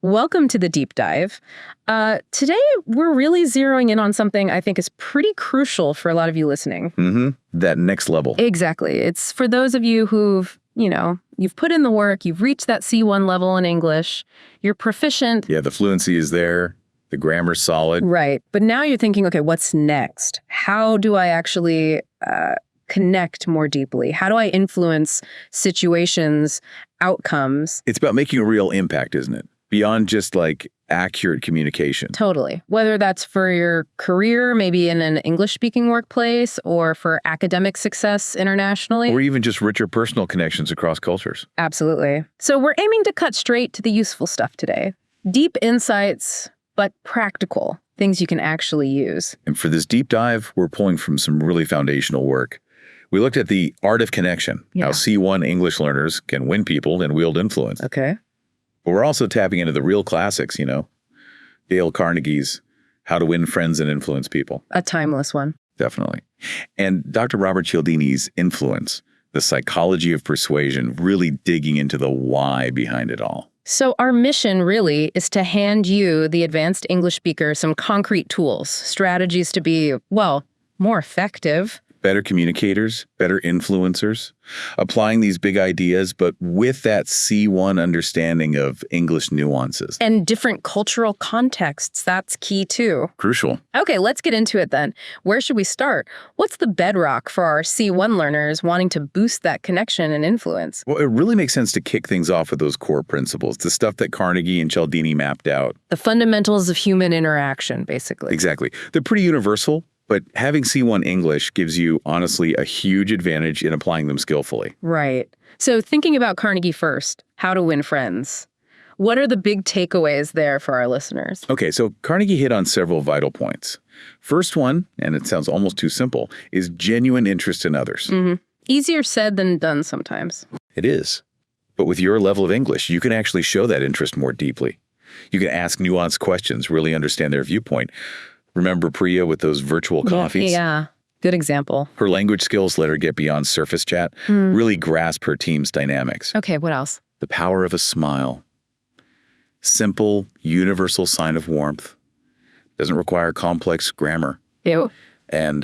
Welcome to the deep dive. Today, we're really zeroing in on something I think is pretty crucial for a lot of you listening. That next level. Exactly. It's for those of you who've, you've put in the work, you've reached that C1 level in English, you're proficient. Yeah, the fluency is there. The grammar's solid. Right. But now you're thinking, okay, what's next? How do I actually connect more deeply? How do I influence situations, outcomes? It's about making a real impact, isn't it? Beyond just like accurate communication. Totally. Whether that's for your career, maybe in an English-speaking workplace, or for academic success internationally. Or even just richer personal connections across cultures. Absolutely. So we're aiming to cut straight to the useful stuff today. Deep insights, but practical, things you can actually use. And for this deep dive, we're pulling from some really foundational work. We looked at the art of connection, how C1 English learners can win people and wield influence. Okay. But we're also tapping into the real classics, Dale Carnegie's How to Win Friends and Influence People. A timeless one. Definitely. And Dr. Robert Cialdini's Influence, the psychology of persuasion, really digging into the why behind it all. So our mission really is to hand you, the advanced English speaker, some concrete tools, strategies to be, more effective. Better communicators, better influencers, applying these big ideas, but with that C1 understanding of English nuances. And different cultural contexts, that's key too. Crucial. Okay, let's get into it then. Where should we start? What's the bedrock for our C1 learners wanting to boost that connection and influence? Well, it really makes sense to kick things off with those core principles, the stuff that Carnegie and Cialdini mapped out. The fundamentals of human interaction, basically. Exactly. They're pretty universal. But having C1 English gives you, honestly, a huge advantage in applying them skillfully. Right. So thinking about Carnegie first, how to win friends. What are the big takeaways there for our listeners? Okay, so Carnegie hit on several vital points. First one, and it sounds almost too simple, is genuine interest in others. Easier said than done sometimes. It is. But with your level of English, you can actually show that interest more deeply. You can ask nuanced questions, really understand their viewpoint. Remember Priya with those virtual coffees? Yeah, good example. Her language skills let her get beyond surface chat, really grasp her team's dynamics. Okay, what else? The power of a smile. Simple, universal sign of warmth. Doesn't require complex grammar. Ew. And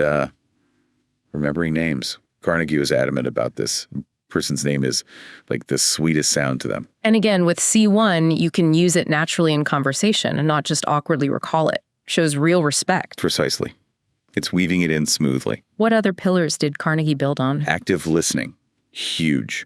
remembering names. Carnegie was adamant about this. Person's name is like the sweetest sound to them. And again, with C1, you can use it naturally in conversation and not just awkwardly recall it. Shows real respect. Precisely. It's weaving it in smoothly. What other pillars did Carnegie build on? Active listening. Huge.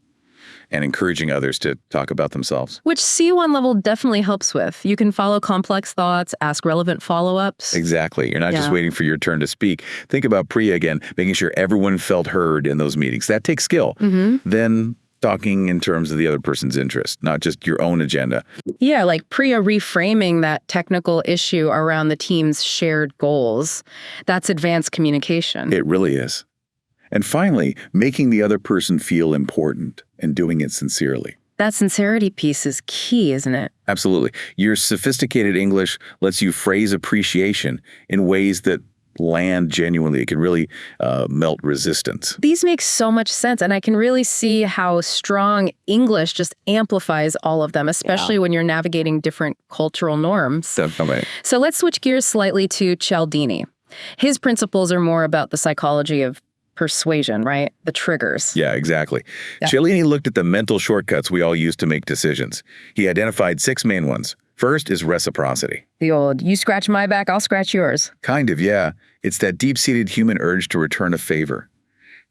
And encouraging others to talk about themselves. Which C1 level definitely helps with. You can follow complex thoughts, ask relevant follow-ups. Exactly. You're not just waiting for your turn to speak. Think about Priya again, making sure everyone felt heard in those meetings. That takes skill. Then talking in terms of the other person's interest, not just your own agenda. Yeah, like Priya reframing that technical issue around the team's shared goals. That's advanced communication. It really is. And finally, making the other person feel important and doing it sincerely. That sincerity piece is key, isn't it? Absolutely. Your sophisticated English lets you phrase appreciation in ways that land genuinely. It can really melt resistance. These make so much sense, and I can really see how strong English just amplifies all of them, especially when you're navigating different cultural norms. Definitely. So let's switch gears slightly to Cialdini. His principles are more about the psychology of persuasion, right? The triggers. Yeah, exactly. Cialdini looked at the mental shortcuts we all use to make decisions. He identified 6 main ones. First is reciprocity. The old, you scratch my back, I'll scratch yours. Kind of, yeah. It's that deep-seated human urge to return a favor.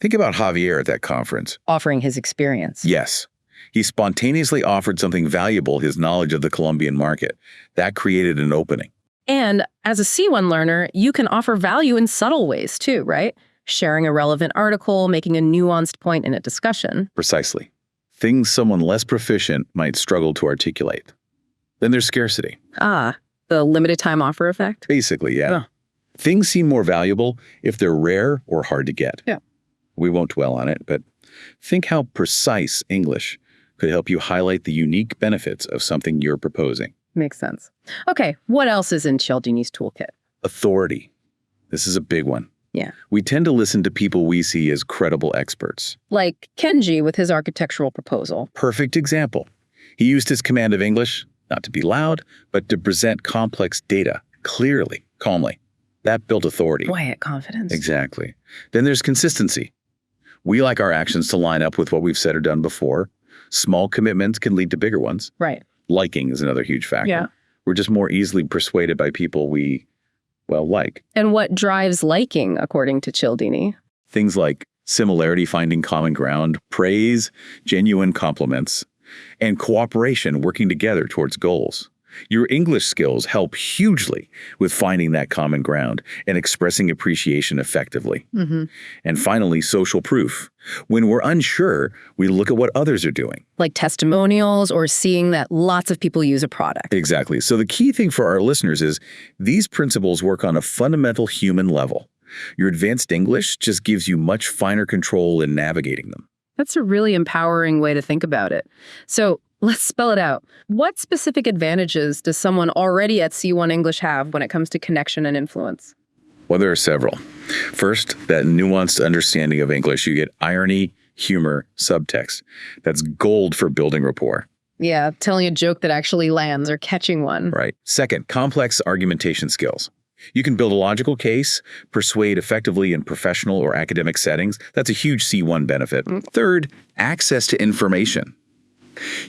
Think about Javier at that conference. Offering his experience. Yes. He spontaneously offered something valuable, his knowledge of the Colombian market. That created an opening. And as a C1 learner, you can offer value in subtle ways too, right? Sharing a relevant article, making a nuanced point in a discussion. Precisely. Things someone less proficient might struggle to articulate. Then there's scarcity. Ah, the limited time offer effect? Basically, yeah. Things seem more valuable if they're rare or hard to get. Yeah. We won't dwell on it, but think how precise English could help you highlight the unique benefits of something you're proposing. Makes sense. Okay, what else is in Cialdini's toolkit? Authority. This is a big one. Yeah. We tend to listen to people we see as credible experts. Like Kenji with his architectural proposal. Perfect example. He used his command of English not to be loud, but to present complex data clearly, calmly. That built authority. Quiet confidence. Exactly. Then there's consistency. We like our actions to line up with what we've said or done before. Small commitments can lead to bigger ones. Right. Liking is another huge factor. Yeah. We're just more easily persuaded by people we, well, like. And what drives liking, according to Cialdini? Things like similarity, finding common ground, praise, genuine compliments, and cooperation, working together towards goals. Your English skills help hugely with finding that common ground and expressing appreciation effectively. And finally, social proof. When we're unsure, we look at what others are doing. Like testimonials or seeing that lots of people use a product. Exactly. So the key thing for our listeners is these principles work on a fundamental human level. Your advanced English just gives you much finer control in navigating them. That's a really empowering way to think about it. So let's spell it out. What specific advantages does someone already at C1 English have when it comes to connection and influence? Well, there are several. First, that nuanced understanding of English. You get irony, humor, subtext. That's gold for building rapport. Yeah, telling a joke that actually lands or catching one. Right. Second, complex argumentation skills. You can build a logical case, persuade effectively in professional or academic settings. That's a huge C1 benefit. Third, access to information.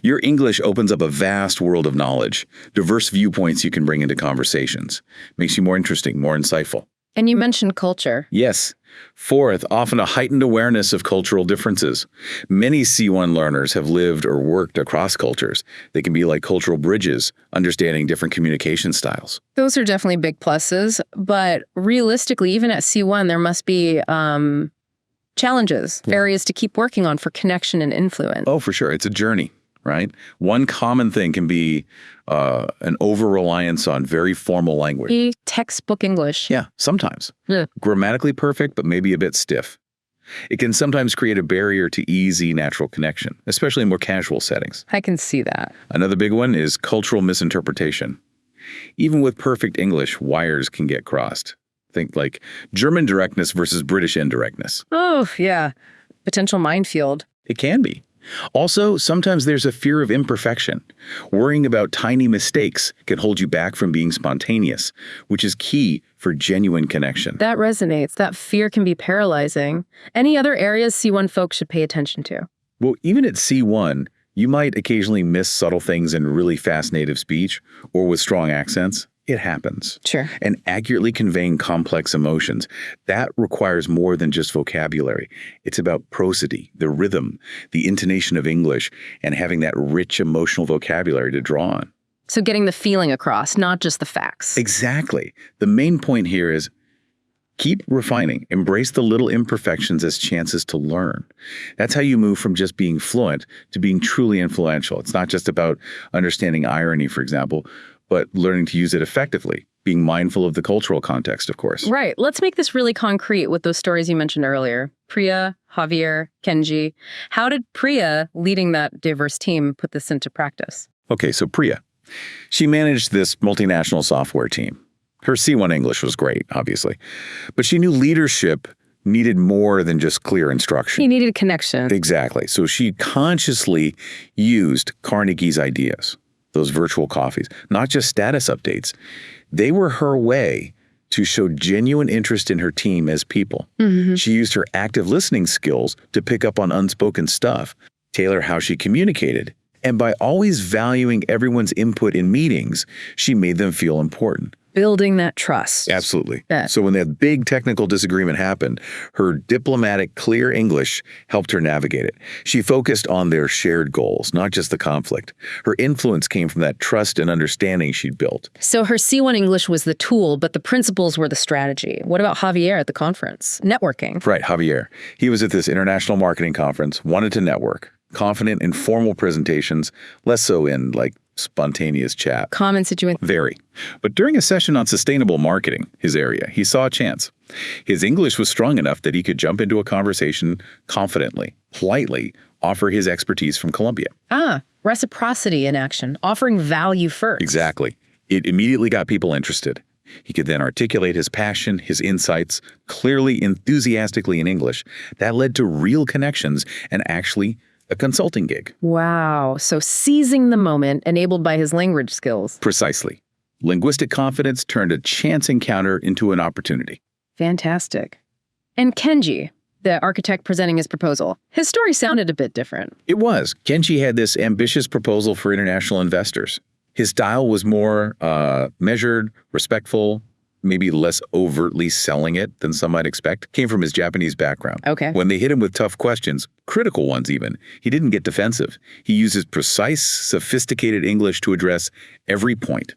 Your English opens up a vast world of knowledge, diverse viewpoints you can bring into conversations. Makes you more interesting, more insightful. And you mentioned culture. Yes. Fourth, often a heightened awareness of cultural differences. Many C1 learners have lived or worked across cultures. They can be like cultural bridges, understanding different communication styles. Those are definitely big pluses, but realistically, even at C1, there must be challenges, areas to keep working on for connection and influence. Oh, for sure. It's a journey, right? One common thing can be an over-reliance on very formal language. Textbook English. Yeah, sometimes. Grammatically perfect, but maybe a bit stiff. It can sometimes create a barrier to easy, natural connection, especially in more casual settings. I can see that. Another big one is cultural misinterpretation. Even with perfect English, wires can get crossed. Think like German directness versus British indirectness. Oh, yeah. Potential minefield. It can be. Also, sometimes there's a fear of imperfection. Worrying about tiny mistakes can hold you back from being spontaneous, which is key for genuine connection. That resonates. That fear can be paralyzing. Any other areas C1 folks should pay attention to? Well, even at C1, you might occasionally miss subtle things in really fast native speech or with strong accents. It happens. Sure. And accurately conveying complex emotions, that requires more than just vocabulary. It's about prosody, the rhythm, the intonation of English, and having that rich emotional vocabulary to draw on. So getting the feeling across, not just the facts. Exactly. The main point here is keep refining. Embrace the little imperfections as chances to learn. That's how you move from just being fluent to being truly influential. It's not just about understanding irony, for example, but learning to use it effectively, being mindful of the cultural context, of course. Right. Let's make this really concrete with those stories you mentioned earlier. Priya, Javier, Kenji. How did Priya, leading that diverse team, put this into practice? Okay, so Priya. She managed this multinational software team. Her C1 English was great, obviously, but she knew leadership needed more than just clear instruction. He needed a connection. Exactly. So she consciously used Carnegie's ideas. Those virtual coffees, not just status updates. They were her way to show genuine interest in her team as people. She used her active listening skills to pick up on unspoken stuff, tailor how she communicated, and by always valuing everyone's input in meetings, she made them feel important. Building that trust. Absolutely. So when that big technical disagreement happened, her diplomatic, clear English helped her navigate it. She focused on their shared goals, not just the conflict. Her influence came from that trust and understanding she'd built. So her C1 English was the tool, but the principles were the strategy. What about Javier at the conference? Networking. Right, Javier. He was at this international marketing conference, wanted to network, confident in formal presentations, less so in, like, spontaneous chat. Common situation. Very. But during a session on sustainable marketing, his area, he saw a chance. His English was strong enough that he could jump into a conversation confidently, politely, offer his expertise from Colombia. Reciprocity in action, offering value first. Exactly. It immediately got people interested. He could then articulate his passion, his insights, clearly, enthusiastically in English. That led to real connections and actually a consulting gig. Wow. So seizing the moment enabled by his language skills. Precisely. Linguistic confidence turned a chance encounter into an opportunity. Fantastic. And Kenji, the architect presenting his proposal, his story sounded a bit different. It was. Kenji had this ambitious proposal for international investors. His style was more measured, respectful, maybe less overtly selling it than some might expect. Came from his Japanese background. Okay. When they hit him with tough questions, critical ones even, he didn't get defensive. He uses precise, sophisticated English to address every point,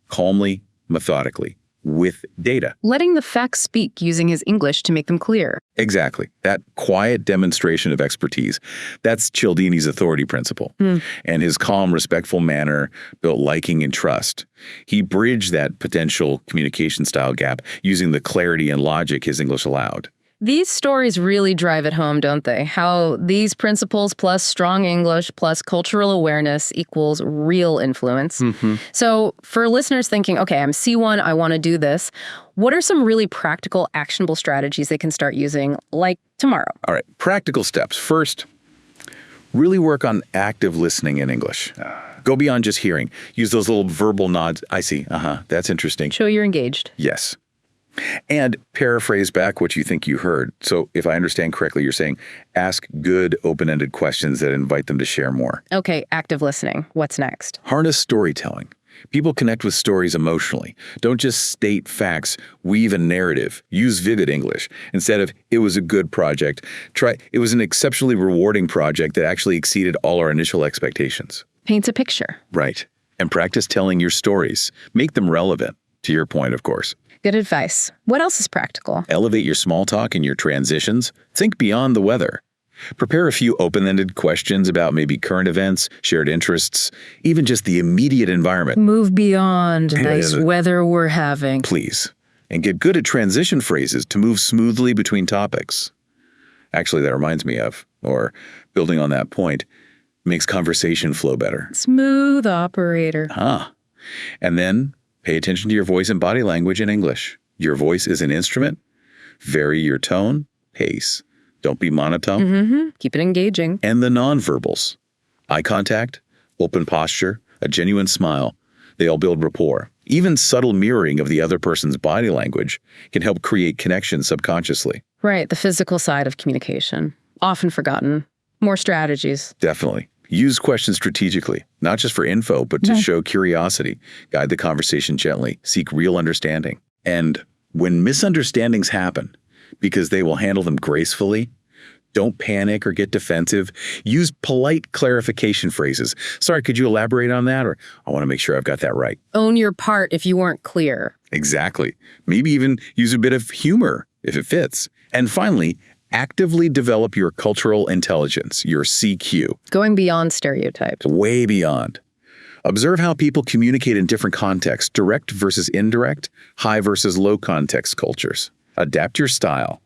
calmly, methodically, with data. Letting the facts speak using his English to make them clear. Exactly. That quiet demonstration of expertise. That's Cialdini's authority principle. And his calm, respectful manner built liking and trust. He bridged that potential communication style gap using the clarity and logic his English allowed. These stories really drive it home, don't they? How these principles plus strong English plus cultural awareness equals real influence. So for listeners thinking, okay, I'm C1, I want to do this, what are some really practical, actionable strategies they can start using, like tomorrow? All right, practical steps. First, really work on active listening in English. Go beyond just hearing. Use those little verbal nods. I see. That's interesting. Show you're engaged. Yes. And paraphrase back what you think you heard. So if I understand correctly, you're saying ask good, open-ended questions that invite them to share more. Okay, active listening. What's next? Harness storytelling. People connect with stories emotionally. Don't just state facts, weave a narrative. Use vivid English. Instead of, it was a good project, try, it was an exceptionally rewarding project that actually exceeded all our initial expectations. Paints a picture. Right. And practice telling your stories. Make them relevant, to your point, of course. Good advice. What else is practical? Elevate your small talk and your transitions. Think beyond the weather. Prepare a few open-ended questions about maybe current events, shared interests, even just the immediate environment. Move beyond nice weather we're having. Please. And get good at transition phrases to move smoothly between topics. Actually, that reminds me of, or building on that point, makes conversation flow better. Smooth operator. And then pay attention to your voice and body language in English. Your voice is an instrument. Vary your tone, pace. Don't be monotone. Keep it engaging. And the nonverbals. Eye contact, open posture, a genuine smile. They all build rapport. Even subtle mirroring of the other person's body language can help create connection subconsciously. Right, the physical side of communication. Often forgotten. More strategies. Definitely. Use questions strategically, not just for info, but to show curiosity. Guide the conversation gently. Seek real understanding. And when misunderstandings happen, because they will handle them gracefully, don't panic or get defensive. Use polite clarification phrases. Sorry, could you elaborate on that? Or I want to make sure I've got that right. Own your part if you weren't clear. Exactly. Maybe even use a bit of humor if it fits. And finally, actively develop your cultural intelligence, your CQ. Going beyond stereotypes. Way beyond. Observe how people communicate in different contexts, direct versus indirect, high versus low context cultures. Adapt your style.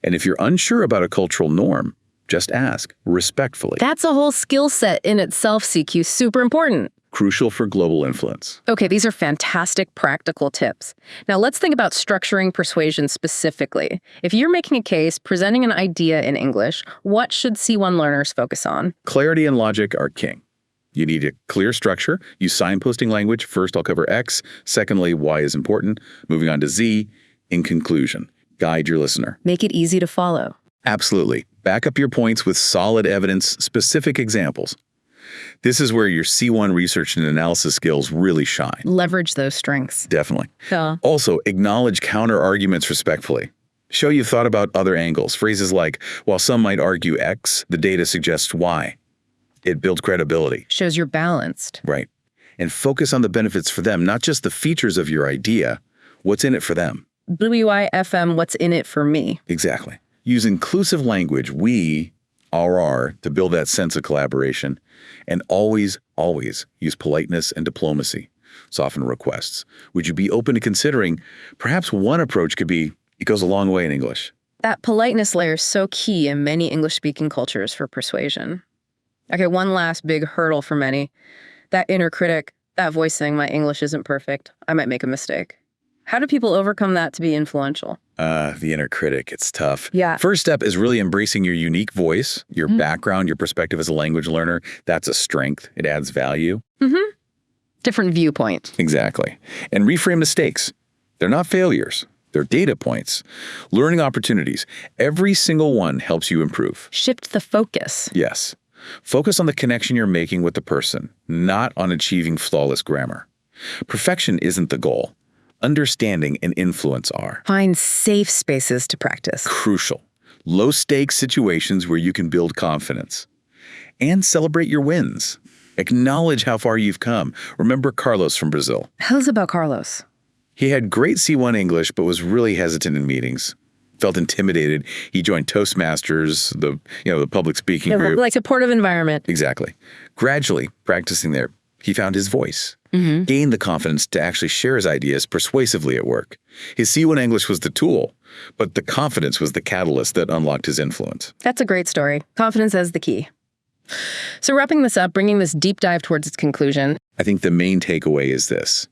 And if you're unsure about a cultural norm, just ask respectfully. That's a whole skill set in itself, CQ. Super important. Crucial for global influence. Okay, these are fantastic practical tips. Now let's think about structuring persuasion specifically. If you're making a case, presenting an idea in English, what should C1 learners focus on? Clarity and logic are king. You need a clear structure. Use signposting language. First, I'll cover X. Secondly, Y is important. Moving on to Z. In conclusion, guide your listener. Make it easy to follow. Absolutely. Back up your points with solid evidence, specific examples. This is where your C1 research and analysis skills really shine. Leverage those strengths. Definitely. Yeah. Also, acknowledge counter-arguments respectfully. Show you've thought about other angles. Phrases like, while some might argue X, the data suggests Y. It builds credibility. Shows you're balanced. Right. And focus on the benefits for them, not just the features of your idea. What's in it for them? WIFM, what's in it for me? Exactly. Use inclusive language, we, our, to build that sense of collaboration. And always, always use politeness and diplomacy. Soften requests. Would you be open to considering perhaps one approach could be, it goes a long way in English. That politeness layer is so key in many English-speaking cultures for persuasion. Okay, one last big hurdle for many. That inner critic, that voice saying my English isn't perfect. I might make a mistake. How do people overcome that to be influential? The inner critic, it's tough. Yeah. First step is really embracing your unique voice, your background, your perspective as a language learner. That's a strength. It adds value. Different viewpoint. Exactly. And reframe mistakes. They're not failures. They're data points. Learning opportunities. Every single one helps you improve. Shift the focus. Yes. Focus on the connection you're making with the person, not on achieving flawless grammar. Perfection isn't the goal. Understanding and influence are. Find safe spaces to practice. Crucial. Low-stakes situations where you can build confidence. And celebrate your wins. Acknowledge how far you've come. Remember Carlos from Brazil. Tell us about Carlos. He had great C1 English, but was really hesitant in meetings. Felt intimidated. He joined Toastmasters, the public speaking group. Like supportive environment. Exactly. Gradually, practicing there, he found his voice. Gained the confidence to actually share his ideas persuasively at work. His C1 English was the tool, but the confidence was the catalyst that unlocked his influence. That's a great story. Confidence as the key. So wrapping this up, bringing this deep dive towards its conclusion. I think the main takeaway is this.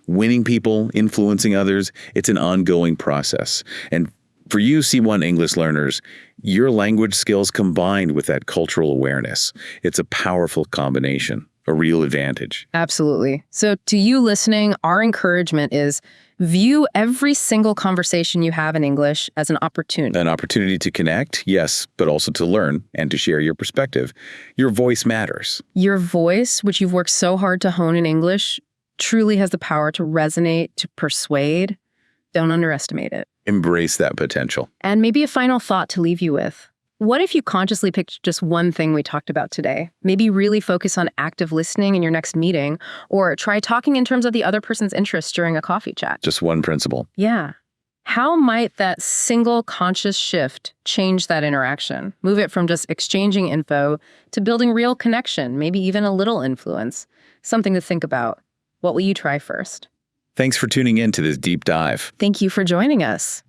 Winning people, influencing others, it's an ongoing process. And for you C1 English learners, your language skills combined with that cultural awareness, it's a powerful combination, a real advantage. Absolutely. So to you listening, our encouragement is view every single conversation you have in English as an opportunity. An opportunity to connect, yes, but also to learn and to share your perspective. Your voice matters. Your voice, which you've worked so hard to hone in English, truly has the power to resonate, to persuade. Don't underestimate it. Embrace that potential. And maybe a final thought to leave you with. What if you consciously picked just one thing we talked about today? Maybe really focus on active listening in your next meeting, or try talking in terms of the other person's interests during a coffee chat. Just one principle. Yeah. How might that single conscious shift change that interaction? Move it from just exchanging info to building real connection, maybe even a little influence. Something to think about. What will you try first? Thanks for tuning in to this deep dive. Thank you for joining us.